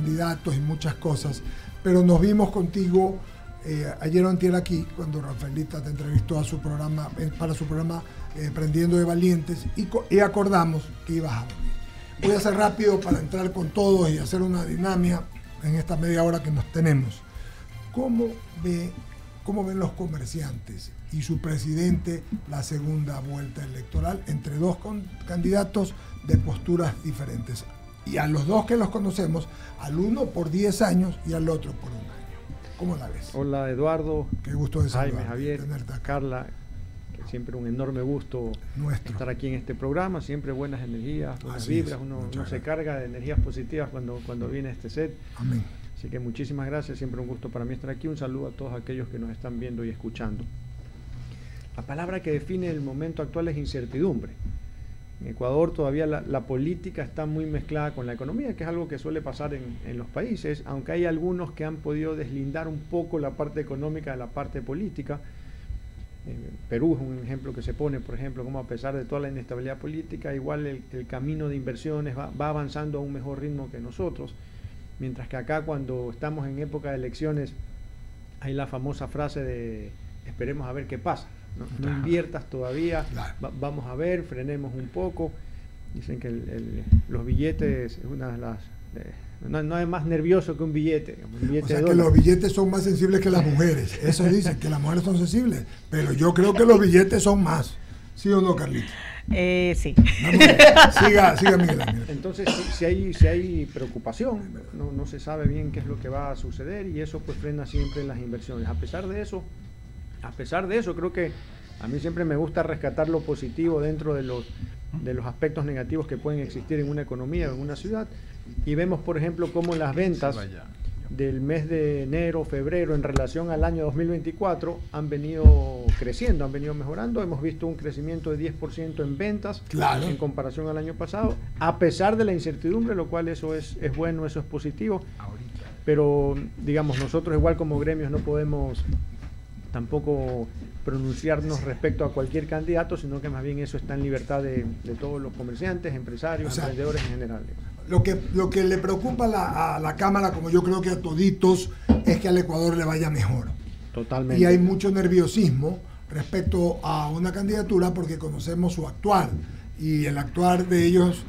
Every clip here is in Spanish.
candidatos y muchas cosas, pero nos vimos contigo ayer o antier aquí, cuando Rafaelita te entrevistó a su programa, para su programa Prendiendo de Valientes, y acordamos que ibas a venir. Voy a ser rápido para entrar con todos y hacer una dinámica en esta media hora que nos tenemos. ¿Cómo ven los comerciantes y su presidente la segunda vuelta electoral entre dos candidatos de posturas diferentes? Y a los dos que los conocemos, al uno por 10 años y al otro por un año. ¿Cómo la ves? Hola Eduardo, qué gusto de Jaime, Javier, Carla, que siempre un enorme gusto estar aquí en este programa, siempre buenas energías, buenas vibras, uno se carga de energías positivas cuando viene este set. Amén. Así que muchísimas gracias, siempre un gusto para mí estar aquí, un saludo a todos aquellos que nos están viendo y escuchando. La palabra que define el momento actual es incertidumbre. En Ecuador todavía la política está muy mezclada con la economía, que es algo que suele pasar en los países, aunque hay algunos que han podido deslindar un poco la parte económica de la parte política. Perú es un ejemplo que se pone, por ejemplo, como a pesar de toda la inestabilidad política, igual el camino de inversiones va avanzando a un mejor ritmo que nosotros, mientras que acá cuando estamos en época de elecciones hay la famosa frase de esperemos a ver qué pasa. No inviertas todavía, vamos a ver, frenemos un poco. Dicen que los billetes es una de las... no es más nervioso que un billete. O sea, que los billetes son más sensibles que las mujeres. Eso dicen, que las mujeres son sensibles. Pero yo creo que los billetes son más. ¿Sí o no, Carlita? Sí. Siga, Miguel Ángel. Entonces, si hay preocupación, no se sabe bien qué es lo que va a suceder y eso pues frena siempre las inversiones. A pesar de eso, creo que a mí siempre me gusta rescatar lo positivo dentro de los aspectos negativos que pueden existir en una economía o en una ciudad. Y vemos, por ejemplo, cómo las ventas del mes de enero, febrero, en relación al año 2024, han venido creciendo, han venido mejorando. Hemos visto un crecimiento de 10% en ventas en comparación al año pasado, a pesar de la incertidumbre, lo cual eso es bueno, eso es positivo. Pero, digamos, nosotros igual como gremios no podemos tampoco pronunciarnos respecto a cualquier candidato, sino que más bien eso está en libertad de todos los comerciantes, empresarios, emprendedores en general. Lo que le preocupa a la Cámara, como yo creo que a toditos, es que al Ecuador le vaya mejor. Totalmente. Y hay mucho nerviosismo respecto a una candidatura porque conocemos su actuar. Y el actuar de ellos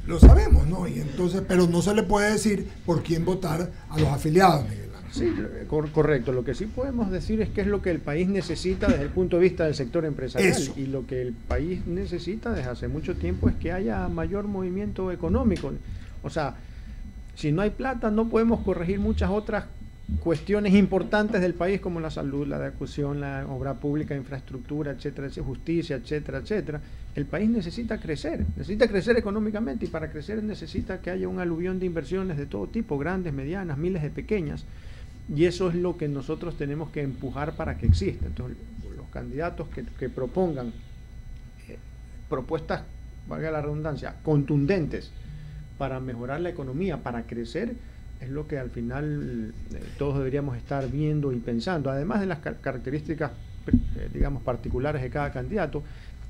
lo sabemos, ¿no? Y entonces, pero no se le puede decir por quién votar a los afiliados, Miguel. Sí, correcto. Lo que sí podemos decir es qué es lo que el país necesita desde el punto de vista del sector empresarial. Eso. Y lo que el país necesita desde hace mucho tiempo es que haya mayor movimiento económico. O sea, si no hay plata no podemos corregir muchas otras cuestiones importantes del país como la salud, la educación, la obra pública, infraestructura, etcétera, justicia, etcétera, etcétera. El país necesita crecer económicamente y para crecer necesita que haya un aluvión de inversiones de todo tipo, grandes, medianas, miles de pequeñas. Y eso es lo que nosotros tenemos que empujar para que exista. Entonces, los candidatos que propongan propuestas, valga la redundancia, contundentes para mejorar la economía, para crecer, es lo que al final todos deberíamos estar viendo y pensando, además de las características, digamos, particulares de cada candidato.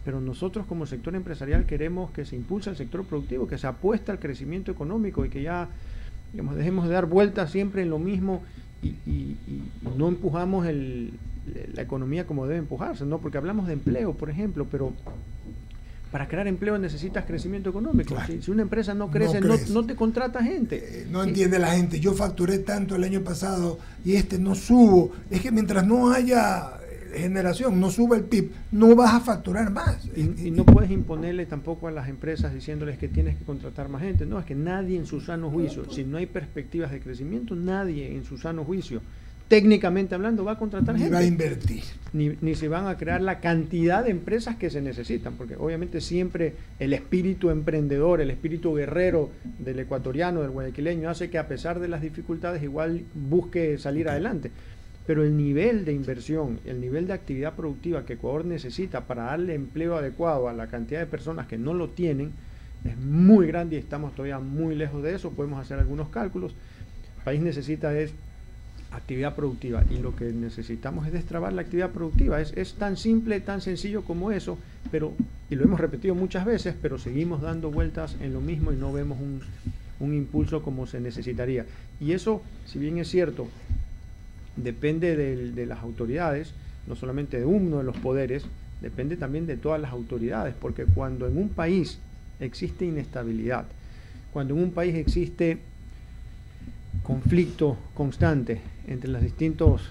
Pero nosotros como sector empresarial queremos que se impulse el sector productivo, que se apueste al crecimiento económico y que ya, digamos, dejemos de dar vueltas siempre en lo mismo y no empujamos la economía como debe empujarse, ¿no? Porque hablamos de empleo, por ejemplo, pero para crear empleo necesitas crecimiento económico. Claro. Si una empresa no crece, no te contrata gente. No entiende la gente. Yo facturé tanto el año pasado y no subo. Es que mientras no haya generación, no sube el PIB, no vas a facturar más. Y no puedes imponerle tampoco a las empresas diciéndoles que tienes que contratar más gente. No, es que nadie en su sano juicio, si no hay perspectivas de crecimiento, nadie en su sano juicio, técnicamente hablando, va a contratar gente. Ni va a invertir. Ni se van a crear la cantidad de empresas que se necesitan, porque obviamente siempre el espíritu emprendedor, el espíritu guerrero del ecuatoriano, del guayaquileño, hace que a pesar de las dificultades igual busque salir adelante. Pero el nivel de inversión, el nivel de actividad productiva que Ecuador necesita para darle empleo adecuado a la cantidad de personas que no lo tienen es muy grande y estamos todavía muy lejos de eso. Podemos hacer algunos cálculos. El país necesita actividad productiva y lo que necesitamos es destrabar la actividad productiva. Es tan simple, tan sencillo como eso, y lo hemos repetido muchas veces, pero seguimos dando vueltas en lo mismo y no vemos un impulso como se necesitaría. Y eso, si bien es cierto, depende de las autoridades, no solamente de uno de los poderes, depende también de todas las autoridades, porque cuando en un país existe inestabilidad, cuando en un país existe conflicto constante entre los distintos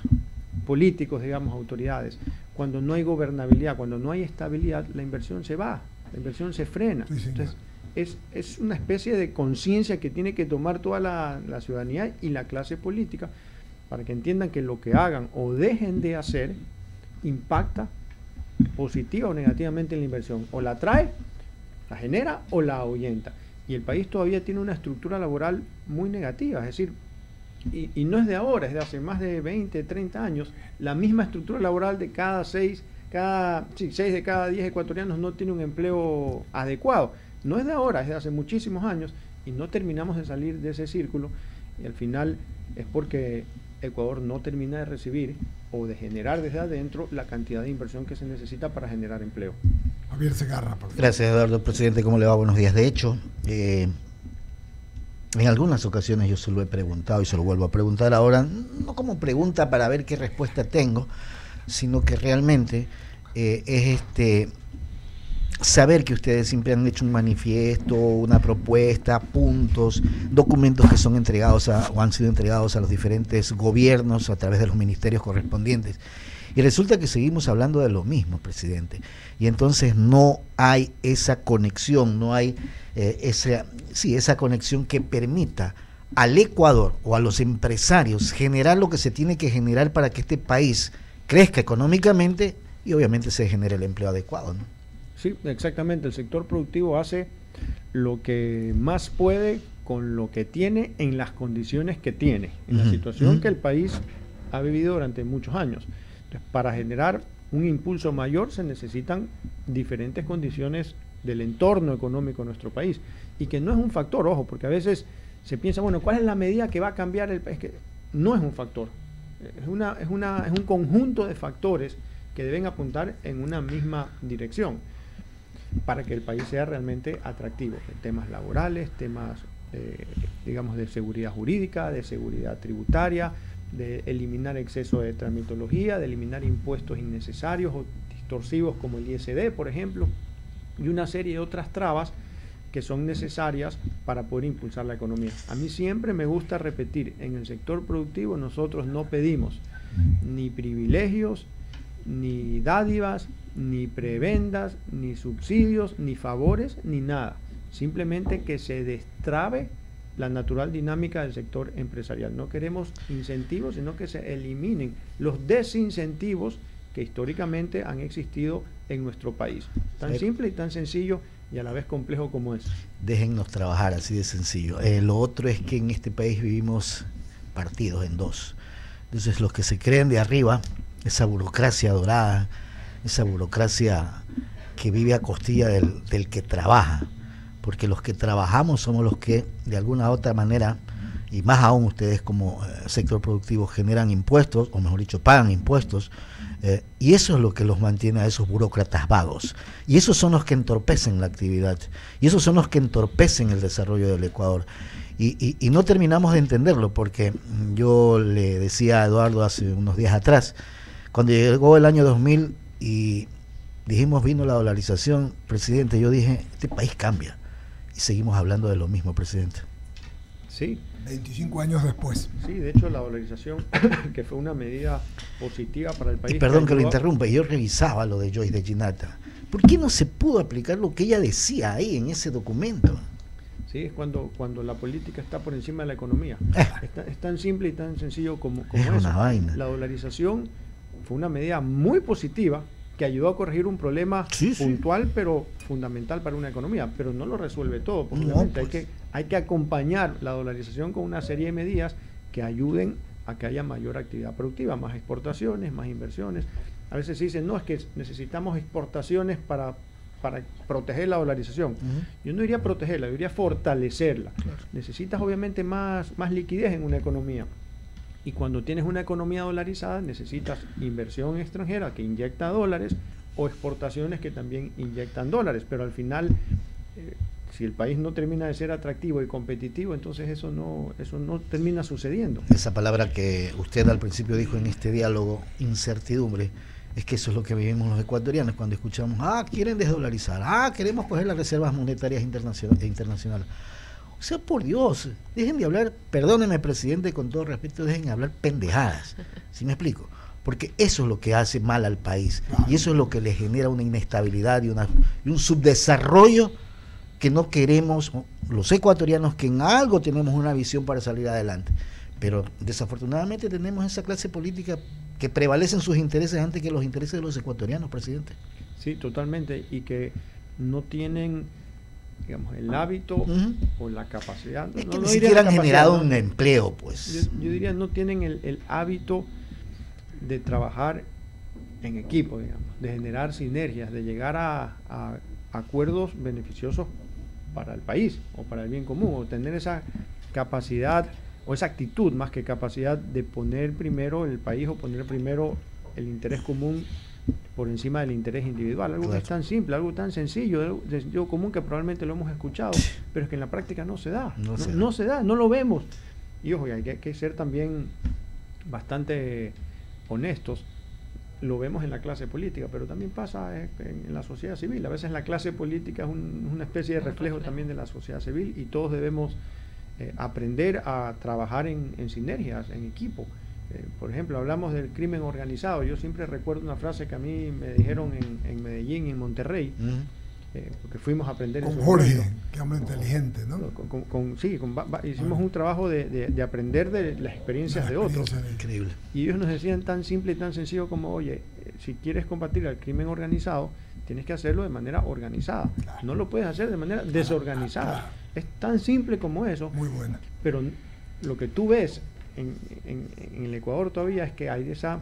políticos, digamos, autoridades, cuando no hay gobernabilidad, cuando no hay estabilidad, la inversión se va, la inversión se frena. Sí, entonces, es una especie de conciencia que tiene que tomar toda la ciudadanía y la clase política para que entiendan que lo que hagan o dejen de hacer impacta positiva o negativamente en la inversión. O la trae, la genera o la ahuyenta. Y el país todavía tiene una estructura laboral muy negativa, es decir, y no es de ahora, es de hace más de 20, 30 años, la misma estructura laboral de seis de cada 10 ecuatorianos no tiene un empleo adecuado. No es de ahora, es de hace muchísimos años y no terminamos de salir de ese círculo y al final es porque Ecuador no termina de recibir o de generar desde adentro la cantidad de inversión que se necesita para generar empleo. Javier Segarra, por favor. Gracias, Eduardo. Presidente, ¿cómo le va? Buenos días. De hecho, en algunas ocasiones yo se lo he preguntado y se lo vuelvo a preguntar ahora, no como pregunta para ver qué respuesta tengo, sino que realmente es saber que ustedes siempre han hecho un manifiesto, una propuesta, puntos, documentos que son entregados o han sido entregados a los diferentes gobiernos a través de los ministerios correspondientes. Y resulta que seguimos hablando de lo mismo, presidente. Y entonces no hay esa conexión, no hay esa conexión que permita al Ecuador o a los empresarios generar lo que se tiene que generar para que este país crezca económicamente y obviamente se genere el empleo adecuado, ¿no? Sí, exactamente. El sector productivo hace lo que más puede con lo que tiene en las condiciones que tiene, en la situación que el país ha vivido durante muchos años. Entonces, para generar un impulso mayor se necesitan diferentes condiciones del entorno económico de nuestro país y que no es un factor, ojo, porque a veces se piensa, bueno, ¿cuál es la medida que va a cambiar el país? Que no es un factor, es un conjunto de factores que deben apuntar en una misma dirección para que el país sea realmente atractivo, en temas laborales, temas digamos de seguridad jurídica, de seguridad tributaria, de eliminar exceso de tramitología, de eliminar impuestos innecesarios o distorsivos como el ISD, por ejemplo, y una serie de otras trabas que son necesarias para poder impulsar la economía. A mí siempre me gusta repetir, en el sector productivo nosotros no pedimos ni privilegios, ni dádivas, ni prebendas, ni subsidios, ni favores, ni nada. Simplemente que se destrabe la natural dinámica del sector empresarial. No queremos incentivos, sino que se eliminen los desincentivos que históricamente han existido en nuestro país. Tan simple y tan sencillo y a la vez complejo como es. Déjennos trabajar, así de sencillo. Lo otro es que en este país vivimos partidos en dos. Entonces los que se creen de arriba, esa burocracia dorada, esa burocracia que vive a costilla del que trabaja, porque los que trabajamos somos los que de alguna u otra manera, y más aún ustedes como sector productivo generan impuestos, o mejor dicho, pagan impuestos, y eso es lo que los mantiene a esos burócratas vagos, y esos son los que entorpecen la actividad, y esos son los que entorpecen el desarrollo del Ecuador. Y no terminamos de entenderlo, porque yo le decía a Eduardo hace unos días atrás, cuando llegó el año 2000 y dijimos vino la dolarización, presidente, yo dije, este país cambia. Y seguimos hablando de lo mismo, presidente. Sí. 25 años después. Sí, de hecho la dolarización, que fue una medida positiva para el país. Y perdón que lo interrumpa, yo revisaba lo de Joyce de Ginata. ¿Por qué no se pudo aplicar lo que ella decía ahí en ese documento? Sí, es cuando la política está por encima de la economía. Es tan simple y tan sencillo como es eso. Una vaina. La dolarización fue una medida muy positiva que ayudó a corregir un problema puntual, pero fundamental para una economía, pero no lo resuelve todo, porque hay que acompañar la dolarización con una serie de medidas que ayuden a que haya mayor actividad productiva, más exportaciones, más inversiones. A veces se dicen, no, es que necesitamos exportaciones para proteger la dolarización. Yo no diría protegerla, yo diría fortalecerla. Claro. Necesitas obviamente más liquidez en una economía. Y cuando tienes una economía dolarizada, necesitas inversión extranjera que inyecta dólares o exportaciones que también inyectan dólares. Pero al final si el país no termina de ser atractivo y competitivo, entonces eso no termina sucediendo. Esa palabra que usted al principio dijo en este diálogo, incertidumbre, es que eso es lo que vivimos los ecuatorianos cuando escuchamos, quieren desdolarizar, queremos coger las reservas monetarias internacionales. O sea, por Dios, dejen de hablar, perdóneme, presidente, con todo respeto, dejen de hablar pendejadas, ¿sí me explico? Porque eso es lo que hace mal al país, y eso es lo que le genera una inestabilidad y un subdesarrollo que no queremos los ecuatorianos, que en algo tenemos una visión para salir adelante. Pero desafortunadamente tenemos esa clase política que prevalecen sus intereses antes que los intereses de los ecuatorianos, presidente. Sí, totalmente, y que no tienen, digamos, el hábito o la capacidad. Es que ni siquiera han generado un empleo, pues. Yo diría, no tienen el hábito de trabajar en equipo, digamos, de generar sinergias, de llegar a acuerdos beneficiosos para el país o para el bien común, o tener esa capacidad o esa actitud más que capacidad de poner primero el país o poner primero el interés común por encima del interés individual, algo que es tan simple, algo tan sencillo, de sentido común, que probablemente lo hemos escuchado, pero es que en la práctica no se da, no se da, no lo vemos. Y ojo, hay que ser también bastante honestos. Lo vemos en la clase política, pero también pasa en la sociedad civil. A veces la clase política es una especie de reflejo también de la sociedad civil, y todos debemos aprender a trabajar en sinergias, en equipo. Por ejemplo, hablamos del crimen organizado. Yo siempre recuerdo una frase que a mí me dijeron en Medellín, en Monterrey, porque fuimos a aprender con Jorge, que hombre inteligente, ¿no? Hicimos un trabajo de aprender de las experiencias de otros. Increíble. Y ellos nos decían tan simple y tan sencillo como, oye, si quieres combatir al crimen organizado, tienes que hacerlo de manera organizada. Claro. No lo puedes hacer de manera desorganizada. Claro. Es tan simple como eso. Muy buena. Pero lo que tú ves en el Ecuador todavía es que hay esa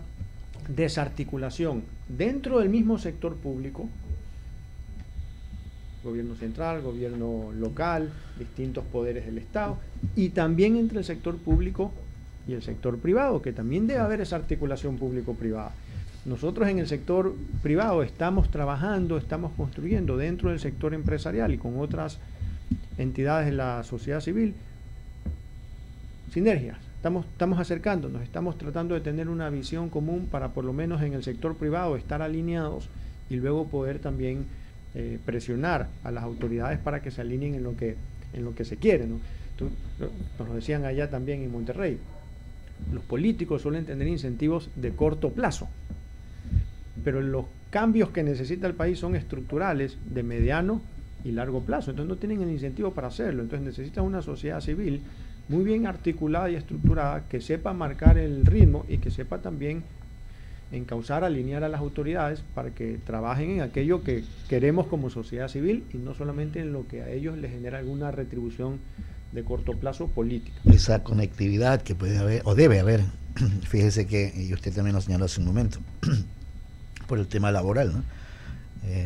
desarticulación dentro del mismo sector público, gobierno central, gobierno local, distintos poderes del Estado, y también entre el sector público y el sector privado, que también debe haber esa articulación público-privada. Nosotros en el sector privado estamos trabajando, estamos construyendo dentro del sector empresarial y con otras entidades de la sociedad civil sinergias. Estamos acercándonos, estamos tratando de tener una visión común para, por lo menos en el sector privado, estar alineados y luego poder también presionar a las autoridades para que se alineen en lo que se quiere, ¿no? Nos lo decían allá también en Monterrey. Los políticos suelen tener incentivos de corto plazo, pero los cambios que necesita el país son estructurales, de mediano y largo plazo. Entonces no tienen el incentivo para hacerlo. Entonces necesitan una sociedad civil muy bien articulada y estructurada, que sepa marcar el ritmo y que sepa también encauzar, alinear a las autoridades para que trabajen en aquello que queremos como sociedad civil y no solamente en lo que a ellos les genera alguna retribución de corto plazo política. Esa conectividad que puede haber o debe haber, fíjese que, y usted también lo señaló hace un momento, por el tema laboral, ¿no?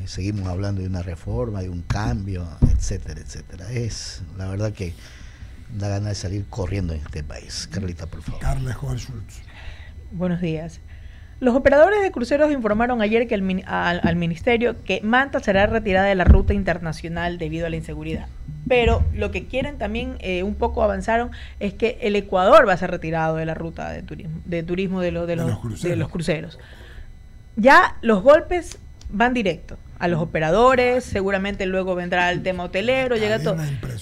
Seguimos hablando de una reforma, de un cambio, etcétera, etcétera. Es la verdad que da ganas de salir corriendo en este país. Carlita, por favor. Carla Joel Schultz. Buenos días. Los operadores de cruceros informaron ayer que al ministerio que Manta será retirada de la ruta internacional debido a la inseguridad. Pero lo que quieren también, un poco avanzaron, es que el Ecuador va a ser retirado de la ruta de turismo de los cruceros. Ya los golpes van directo a los operadores, seguramente luego vendrá el tema hotelero, llega todo.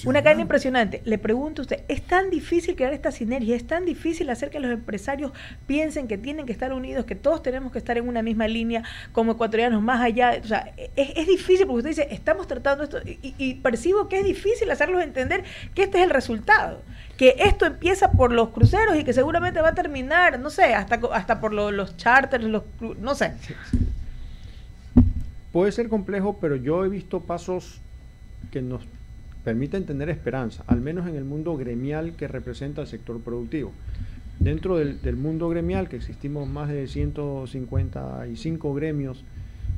Una cadena impresionante. Le pregunto a usted, ¿es tan difícil crear esta sinergia? ¿Es tan difícil hacer que los empresarios piensen que tienen que estar unidos, que todos tenemos que estar en una misma línea como ecuatorianos más allá? O sea, es difícil porque usted dice, estamos tratando esto y percibo que es difícil hacerlos entender que este es el resultado, que esto empieza por los cruceros y que seguramente va a terminar, no sé, hasta por los charters, no sé. Puede ser complejo, pero yo he visto pasos que nos permiten tener esperanza, al menos en el mundo gremial que representa el sector productivo. Dentro del mundo gremial, que existimos más de 155 gremios,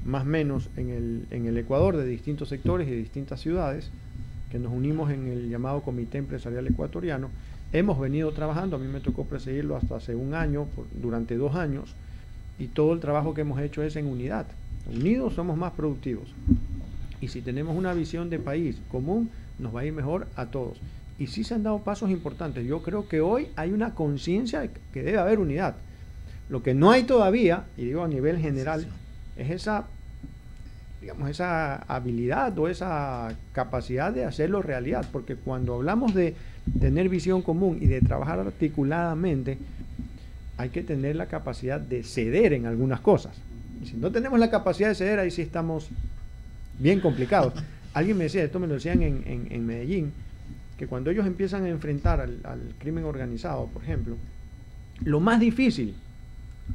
más o menos, en el Ecuador, de distintos sectores y de distintas ciudades, que nos unimos en el llamado Comité Empresarial Ecuatoriano, hemos venido trabajando. A mí me tocó presidirlo hasta hace un año, durante 2 años, y todo el trabajo que hemos hecho es en unidad. Unidos somos más productivos. Y si tenemos una visión de país común, nos va a ir mejor a todos. Y sí se han dado pasos importantes. Yo creo que hoy hay una conciencia de que debe haber unidad. Lo que no hay todavía, y digo a nivel general, es esa, digamos, esa habilidad o esa capacidad de hacerlo realidad. Porque cuando hablamos de tener visión común y de trabajar articuladamente, hay que tener la capacidad de ceder en algunas cosas. Y si no tenemos la capacidad de ceder, ahí sí estamos bien complicados. Alguien me decía, esto me lo decían en Medellín, que cuando ellos empiezan a enfrentar al crimen organizado, por ejemplo, lo más difícil,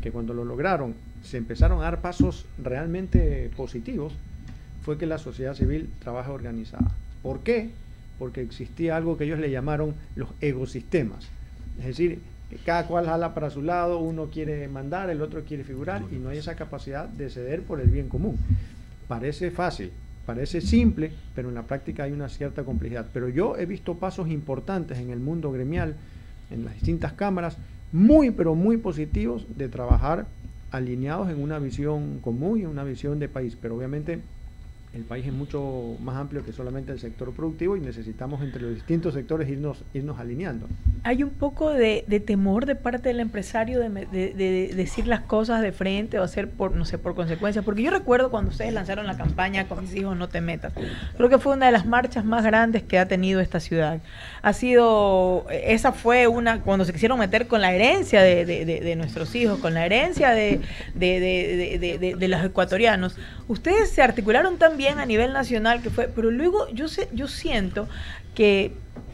que cuando lo lograron, se empezaron a dar pasos realmente positivos, fue que la sociedad civil trabaja organizada. ¿Por qué? Porque existía algo que ellos le llamaron los ecosistemas. Es decir, que cada cual jala para su lado, uno quiere mandar, el otro quiere figurar, y no hay esa capacidad de ceder por el bien común. Parece fácil, parece simple, pero en la práctica hay una cierta complejidad. Pero yo he visto pasos importantes en el mundo gremial, en las distintas cámaras, muy, pero muy positivos de trabajar alineados en una visión común y en una visión de país. Pero obviamente el país es mucho más amplio que solamente el sector productivo y necesitamos entre los distintos sectores irnos alineando. Hay un poco de temor de parte del empresario de decir las cosas de frente o hacer por, no sé, por consecuencias, porque yo recuerdo cuando ustedes lanzaron la campaña con mis hijos no te metas, creo que fue una de las marchas más grandes que ha tenido esta ciudad. Esa fue una, cuando se quisieron meter con la herencia de nuestros hijos, con la herencia de los ecuatorianos. Ustedes se articularon tan bien a nivel nacional que fue, pero luego yo siento que,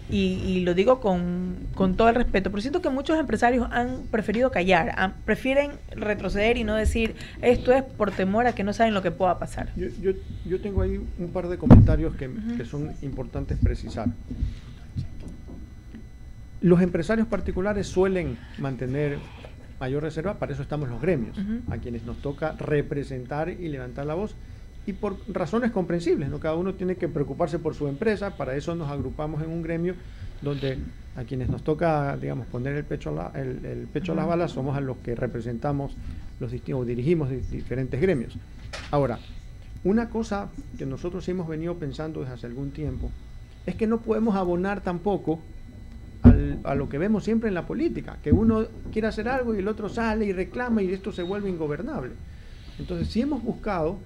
y lo digo con todo el respeto, pero siento que muchos empresarios han preferido callar, prefieren retroceder y no decir esto es por temor a que no saben lo que pueda pasar. Yo tengo ahí un par de comentarios que son importantes precisar. Los empresarios particulares suelen mantener mayor reserva, para eso estamos los gremios, a quienes nos toca representar y levantar la voz, y por razones comprensibles, ¿no? Cada uno tiene que preocuparse por su empresa, para eso nos agrupamos en un gremio donde a quienes nos toca, digamos, poner el pecho a las balas somos a los que representamos o dirigimos diferentes gremios. Ahora, una cosa que nosotros hemos venido pensando desde hace algún tiempo es que no podemos abonar tampoco a lo que vemos siempre en la política, que uno quiere hacer algo y el otro sale y reclama y esto se vuelve ingobernable. Entonces sí hemos buscado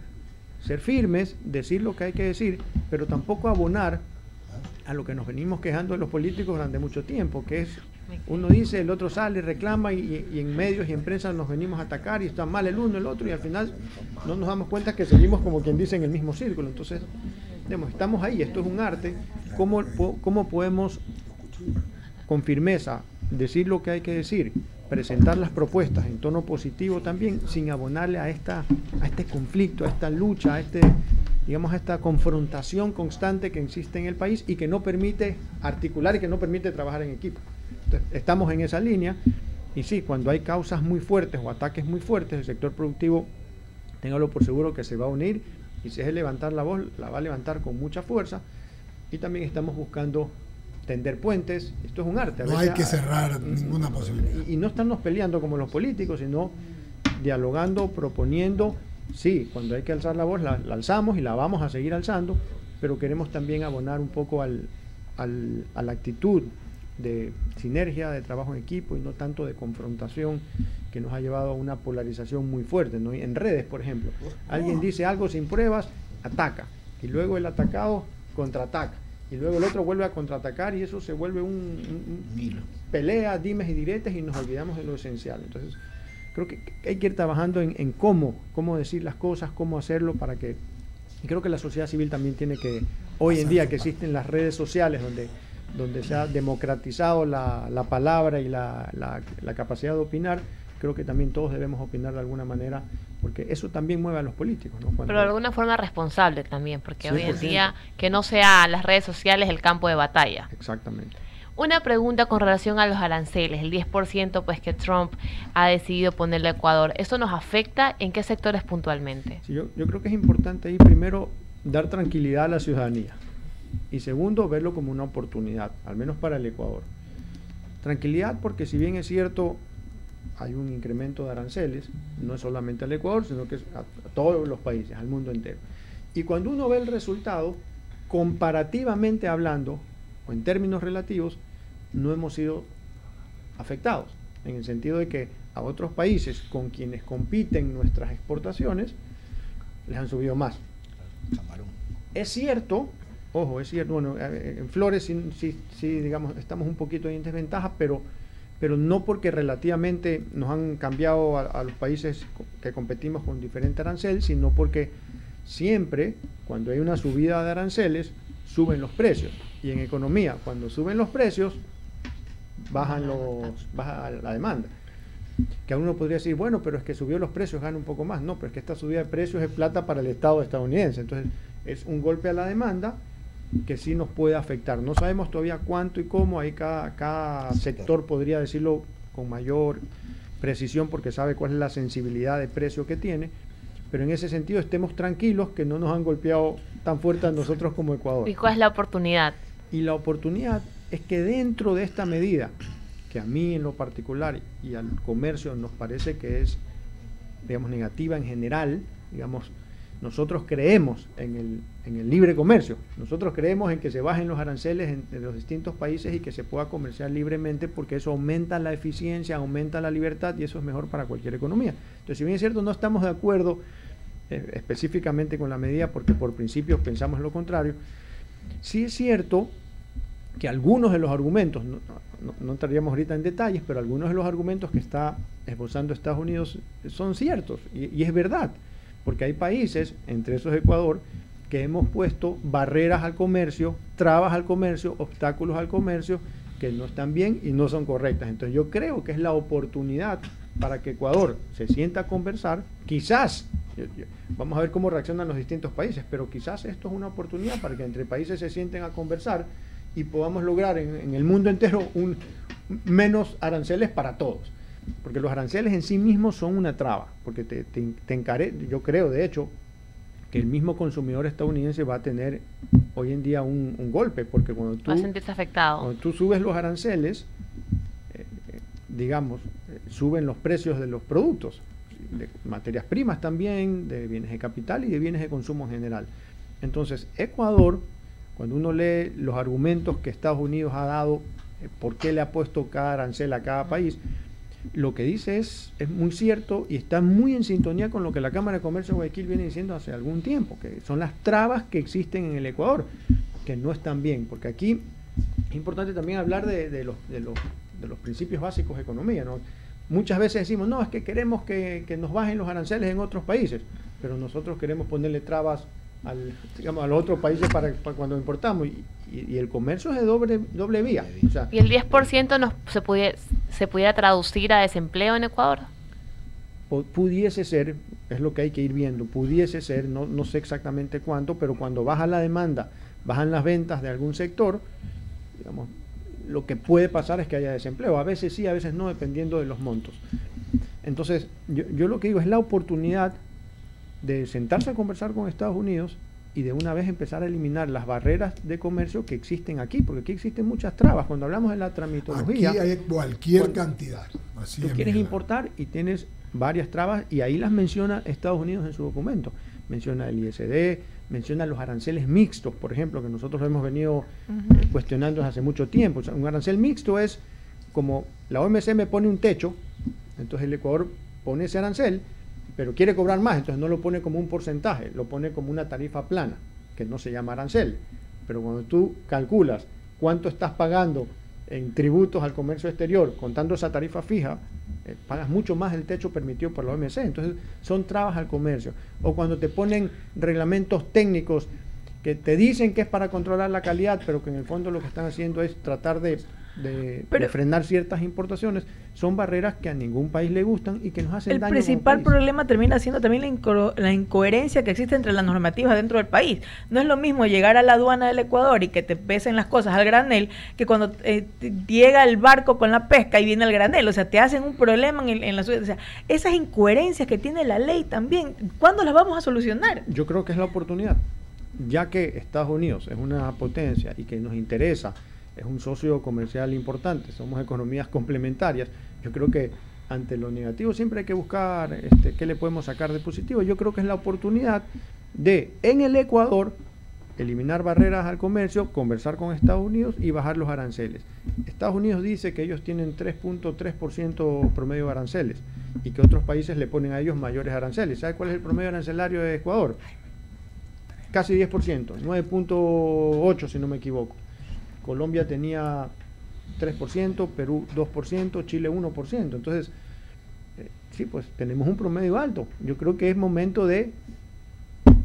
ser firmes, decir lo que hay que decir, pero tampoco abonar a lo que nos venimos quejando de los políticos durante mucho tiempo, que es, uno dice, el otro sale, reclama y en medios y en prensa nos venimos a atacar y está mal el uno, el otro, y al final no nos damos cuenta que seguimos, como quien dice, en el mismo círculo. Entonces, digamos, estamos ahí, esto es un arte. ¿Cómo podemos con firmeza decir lo que hay que decir, presentar las propuestas en tono positivo también, sin abonarle a este conflicto, a esta lucha, a esta confrontación constante que existe en el país y que no permite articular y que no permite trabajar en equipo? Entonces, estamos en esa línea, y sí, cuando hay causas muy fuertes o ataques muy fuertes, el sector productivo, téngalo por seguro que se va a unir, y si es de levantar la voz, la va a levantar con mucha fuerza, y también estamos buscando tender puentes. Esto es un arte. No hay que cerrar ninguna posibilidad. Y no estarnos peleando como los políticos, sino dialogando, proponiendo. Sí, cuando hay que alzar la voz, la alzamos y la vamos a seguir alzando, pero queremos también abonar un poco a la actitud de sinergia, de trabajo en equipo y no tanto de confrontación, que nos ha llevado a una polarización muy fuerte, ¿no? En redes, por ejemplo, alguien dice algo sin pruebas, ataca, y luego el atacado contraataca, y luego el otro vuelve a contraatacar, y eso se vuelve un pelea, dimes y diretes, y nos olvidamos de lo esencial. Entonces creo que hay que ir trabajando en cómo decir las cosas, cómo hacerlo, y creo que la sociedad civil también tiene que, hoy en día que existen las redes sociales donde se ha democratizado la palabra y la capacidad de opinar, creo que también todos debemos opinar de alguna manera, porque eso también mueve a los políticos, ¿no? Pero de alguna forma responsable también, porque 100%. Hoy en día que no sea las redes sociales el campo de batalla. Exactamente. Una pregunta con relación a los aranceles, el 10% pues que Trump ha decidido ponerle a Ecuador, ¿eso nos afecta? ¿En qué sectores puntualmente? Sí, yo creo que es importante ahí primero dar tranquilidad a la ciudadanía, y segundo, verlo como una oportunidad, al menos para el Ecuador. Tranquilidad porque, si bien es cierto, hay un incremento de aranceles, no es solamente al Ecuador, sino que es a todos los países, al mundo entero. Y cuando uno ve el resultado, comparativamente hablando, o en términos relativos, no hemos sido afectados, en el sentido de que a otros países con quienes compiten nuestras exportaciones, les han subido más. Camarón. Es cierto, ojo, es cierto, bueno, en flores sí, digamos, estamos un poquito en desventaja, pero no porque relativamente nos han cambiado a los países que competimos con diferente arancel, sino porque siempre, cuando hay una subida de aranceles, suben los precios. Y en economía, cuando suben los precios, baja la demanda. Que uno podría decir, bueno, pero es que subió los precios, gana un poco más. No, pero es que esta subida de precios es plata para el Estado estadounidense. Entonces, es un golpe a la demanda que sí nos puede afectar. No sabemos todavía cuánto y cómo, ahí cada sector podría decirlo con mayor precisión porque sabe cuál es la sensibilidad de precio que tiene, pero en ese sentido estemos tranquilos que no nos han golpeado tan fuerte a nosotros como Ecuador. ¿Y cuál es la oportunidad? Y la oportunidad es que dentro de esta medida, que a mí en lo particular y al comercio nos parece que es, digamos, negativa en general, digamos, nosotros creemos en el libre comercio, nosotros creemos en que se bajen los aranceles de los distintos países y que se pueda comerciar libremente porque eso aumenta la eficiencia, aumenta la libertad y eso es mejor para cualquier economía. Entonces, si bien es cierto, no estamos de acuerdo específicamente con la medida porque por principios pensamos lo contrario, sí es cierto que algunos de los argumentos, no entraríamos ahorita en detalles, pero algunos de los argumentos que está esbozando Estados Unidos son ciertos y es verdad. Porque hay países, entre esos Ecuador, que hemos puesto barreras al comercio, trabas al comercio, obstáculos al comercio, que no están bien y no son correctas. Entonces yo creo que es la oportunidad para que Ecuador se sienta a conversar, quizás, vamos a ver cómo reaccionan los distintos países, pero quizás esto es una oportunidad para que entre países se sienten a conversar y podamos lograr en el mundo entero menos aranceles para todos. Porque los aranceles en sí mismos son una traba, porque yo creo de hecho que el mismo consumidor estadounidense va a tener hoy en día un golpe, porque cuando tú, va a sentirse afectado. Cuando tú subes los aranceles, digamos, suben los precios de los productos, de materias primas también, de bienes de capital y de bienes de consumo en general. Entonces, Ecuador, cuando uno lee los argumentos que Estados Unidos ha dado, por qué le ha puesto cada arancel a cada país, lo que dice es muy cierto y está muy en sintonía con lo que la Cámara de Comercio de Guayaquil viene diciendo hace algún tiempo, que son las trabas que existen en el Ecuador, que no están bien, porque aquí es importante también hablar de los principios básicos de economía, ¿no? Muchas veces decimos, no, es que queremos que nos bajen los aranceles en otros países, pero nosotros queremos ponerle trabas a los otros países para cuando importamos y el comercio es de doble vía. O sea, ¿y el 10% se pudiera traducir a desempleo en Ecuador? Pudiese ser, es lo que hay que ir viendo, pudiese ser, no sé exactamente cuánto, pero cuando baja la demanda, bajan las ventas de algún sector, digamos, lo que puede pasar es que haya desempleo, a veces sí, a veces no, dependiendo de los montos. Entonces, yo lo que digo es la oportunidad de sentarse a conversar con Estados Unidos y de una vez empezar a eliminar las barreras de comercio que existen aquí, porque aquí existen muchas trabas. Cuando hablamos de la tramitología, aquí hay cualquier cantidad. Así tú quieres importar y tienes varias trabas y ahí las menciona Estados Unidos en su documento. Menciona el ISD, menciona los aranceles mixtos, por ejemplo, que nosotros lo hemos venido cuestionando desde hace mucho tiempo. O sea, un arancel mixto es como la OMC me pone un techo, entonces el Ecuador pone ese arancel, pero quiere cobrar más, entonces no lo pone como un porcentaje, lo pone como una tarifa plana, que no se llama arancel. Pero cuando tú calculas cuánto estás pagando en tributos al comercio exterior, contando esa tarifa fija, pagas mucho más del techo permitido por la OMC. Entonces son trabas al comercio. O cuando te ponen reglamentos técnicos que te dicen que es para controlar la calidad, pero que en el fondo lo que están haciendo es tratar de frenar ciertas importaciones, son barreras que a ningún país le gustan y que nos hacen daño. El principal problema termina siendo también la incoherencia que existe entre las normativas dentro del país. No es lo mismo llegar a la aduana del Ecuador y que te pesen las cosas al granel que cuando llega el barco con la pesca y viene el granel. O sea, te hacen un problema en la ciudad. O sea, esas incoherencias que tiene la ley también, ¿cuándo las vamos a solucionar? Yo creo que es la oportunidad, ya que Estados Unidos es una potencia y que nos interesa, es un socio comercial importante, somos economías complementarias. Yo creo que ante lo negativo siempre hay que buscar qué le podemos sacar de positivo. Yo creo que es la oportunidad de, en el Ecuador, eliminar barreras al comercio, conversar con Estados Unidos y bajar los aranceles. Estados Unidos dice que ellos tienen 3.3% promedio de aranceles y que otros países le ponen a ellos mayores aranceles. ¿Sabe cuál es el promedio arancelario de Ecuador? Casi 10%, 9.8% si no me equivoco. Colombia tenía 3%, Perú 2%, Chile 1%. Entonces, sí, pues tenemos un promedio alto. Yo creo que es momento de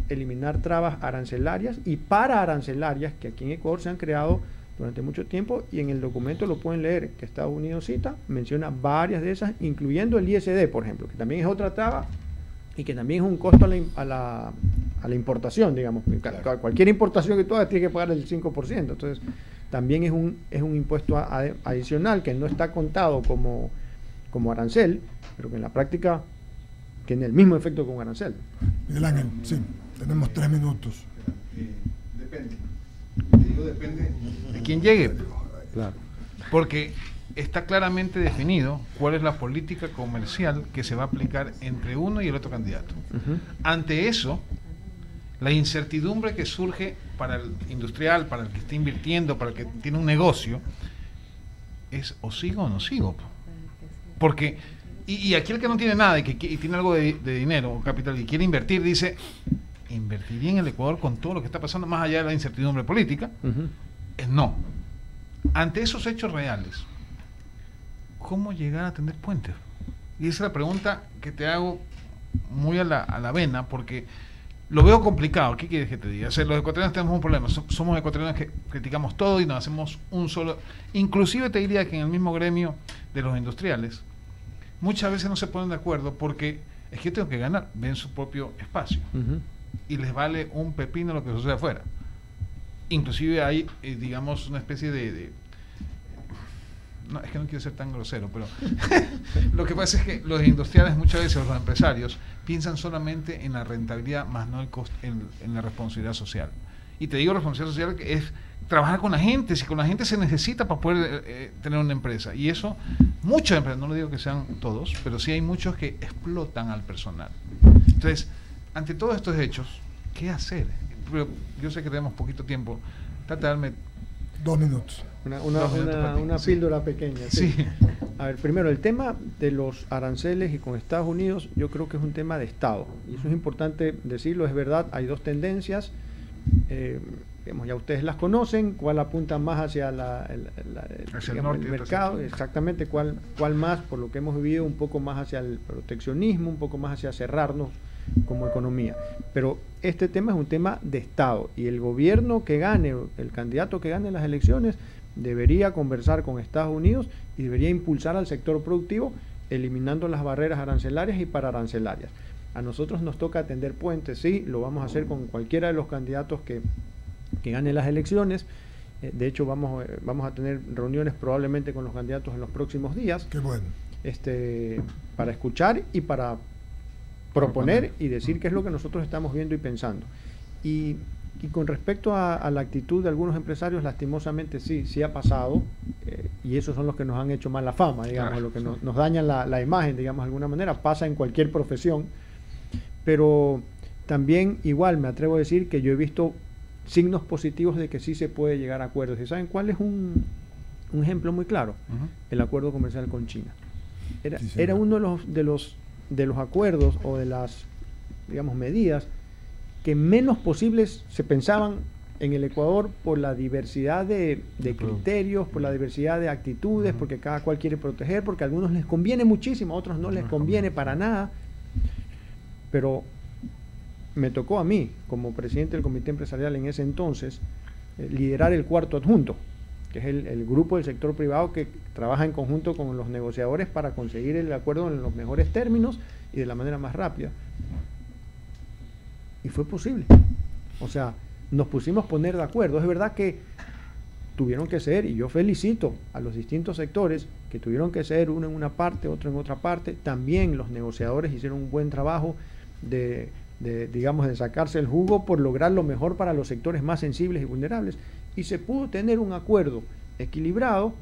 eliminar trabas arancelarias y pararancelarias que aquí en Ecuador se han creado durante mucho tiempo, y en el documento lo pueden leer, que Estados Unidos cita, menciona varias de esas, incluyendo el ISD, por ejemplo, que también es otra traba y que también es un costo a la importación, digamos. Claro. Cualquier importación que tú hagas tiene que pagar el 5%. Entonces, también es un impuesto adicional que no está contado como arancel, pero que en la práctica tiene el mismo efecto que un arancel. Miguel Ángel, sí, tenemos 3 minutos. Depende. Digo, depende de quién llegue. Claro. Porque está claramente definido cuál es la política comercial que se va a aplicar entre uno y el otro candidato. Ante eso, la incertidumbre que surge para el industrial, para el que está invirtiendo, para el que tiene un negocio, es o sigo o no sigo. Porque, y aquel que no tiene nada y tiene algo de dinero o capital y quiere invertir, dice, ¿invertiría en el Ecuador con todo lo que está pasando más allá de la incertidumbre política? Es no. Ante esos hechos reales, ¿cómo llegar a tener puentes? Y esa es la pregunta que te hago muy a la vena, porque lo veo complicado. ¿Qué quieres que te diga? O sea, los ecuatorianos tenemos un problema. Somos ecuatorianos que criticamos todo y nos hacemos un solo... Inclusive te diría que en el mismo gremio de los industriales, muchas veces no se ponen de acuerdo porque es que yo tengo que ganar, ven su propio espacio. Y les vale un pepino lo que sucede afuera. Inclusive hay, digamos, una especie de... No, es que no quiero ser tan grosero, pero lo que pasa es que los industriales muchas veces, los empresarios, piensan solamente en la rentabilidad, más no en la responsabilidad social. Y te digo responsabilidad social, que es trabajar con la gente, si con la gente se necesita para poder tener una empresa. Y eso, muchas empresas, no le digo que sean todos, pero sí hay muchos que explotan al personal. Entonces, ante todos estos hechos, ¿qué hacer? Pero yo sé que tenemos poquito tiempo. Trata de darme 2 minutos. Una píldora pequeña. Sí. A ver, primero, el tema de los aranceles y con Estados Unidos, yo creo que es un tema de Estado. Y eso es importante decirlo, es verdad, hay dos tendencias. Digamos, ya ustedes las conocen, cuál apunta más hacia el mercado, exactamente, cuál más, por lo que hemos vivido, un poco más hacia el proteccionismo, un poco más hacia cerrarnos como economía. Pero este tema es un tema de Estado, y el gobierno que gane, el candidato que gane las elecciones, debería conversar con Estados Unidos y debería impulsar al sector productivo, eliminando las barreras arancelarias y pararancelarias. A nosotros nos toca atender puentes, sí, lo vamos a hacer con cualquiera de los candidatos que gane las elecciones. De hecho, vamos a tener reuniones probablemente con los candidatos en los próximos días. Qué bueno. Para escuchar y para proponer y decir qué es lo que nosotros estamos viendo y pensando. Y con respecto a la actitud de algunos empresarios, lastimosamente sí ha pasado, y esos son los que nos han hecho mala fama, digamos, claro, lo que nos dañan la imagen, digamos, de alguna manera. Pasa en cualquier profesión, pero también igual me atrevo a decir que yo he visto signos positivos de que sí se puede llegar a acuerdos. ¿Y saben cuál es un ejemplo muy claro? El acuerdo comercial con China. Era uno de los acuerdos o de las, digamos, medidas que menos posibles se pensaban en el Ecuador por la diversidad de criterios, por la diversidad de actitudes, porque cada cual quiere proteger, porque a algunos les conviene muchísimo, a otros no les conviene para nada. Pero me tocó a mí, como presidente del comité empresarial en ese entonces, liderar el cuarto adjunto, que es el grupo del sector privado que trabaja en conjunto con los negociadores para conseguir el acuerdo en los mejores términos y de la manera más rápida. Y fue posible. O sea, nos pusimos a poner de acuerdo. Es verdad que tuvieron que ceder, y yo felicito a los distintos sectores que tuvieron que ceder, uno en una parte, otro en otra parte. También los negociadores hicieron un buen trabajo de sacarse el jugo por lograr lo mejor para los sectores más sensibles y vulnerables. Y se pudo tener un acuerdo equilibrado,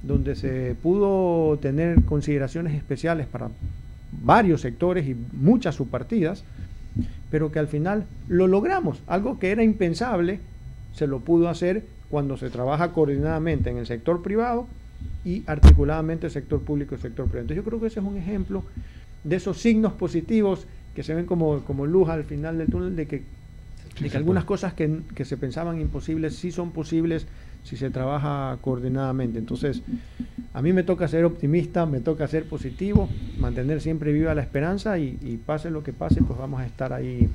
donde se pudo tener consideraciones especiales para varios sectores y muchas subpartidas, pero que al final lo logramos, algo que era impensable se lo pudo hacer cuando se trabaja coordinadamente en el sector privado y articuladamente el sector público y el sector privado. Entonces yo creo que ese es un ejemplo de esos signos positivos que se ven como luz al final del túnel, de que algunas cosas que se pensaban imposibles sí son posibles si se trabaja coordinadamente. Entonces, a mí me toca ser optimista, me toca ser positivo, mantener siempre viva la esperanza y pase lo que pase, pues vamos a estar ahí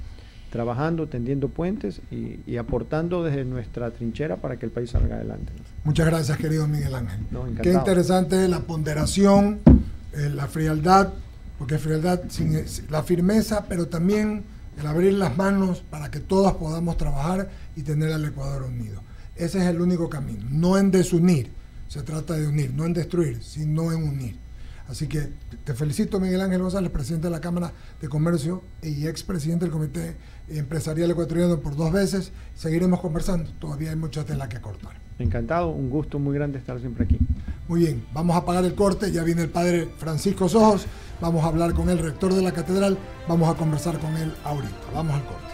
trabajando, tendiendo puentes y aportando desde nuestra trinchera para que el país salga adelante. Muchas gracias, querido Miguel Ángel. No, qué interesante la ponderación, la frialdad, porque frialdad, la firmeza, pero también el abrir las manos para que todos podamos trabajar y tener al Ecuador unido. Ese es el único camino, no en desunir, se trata de unir, no en destruir, sino en unir. Así que te felicito, Miguel Ángel González, presidente de la Cámara de Comercio y expresidente del Comité Empresarial Ecuatoriano por 2 veces. Seguiremos conversando, todavía hay mucha tela que cortar. Encantado, un gusto muy grande estar siempre aquí. Muy bien, vamos a apagar el corte, ya viene el padre Francisco Sojos, vamos a hablar con el rector de la catedral, vamos a conversar con él ahorita. Vamos al corte.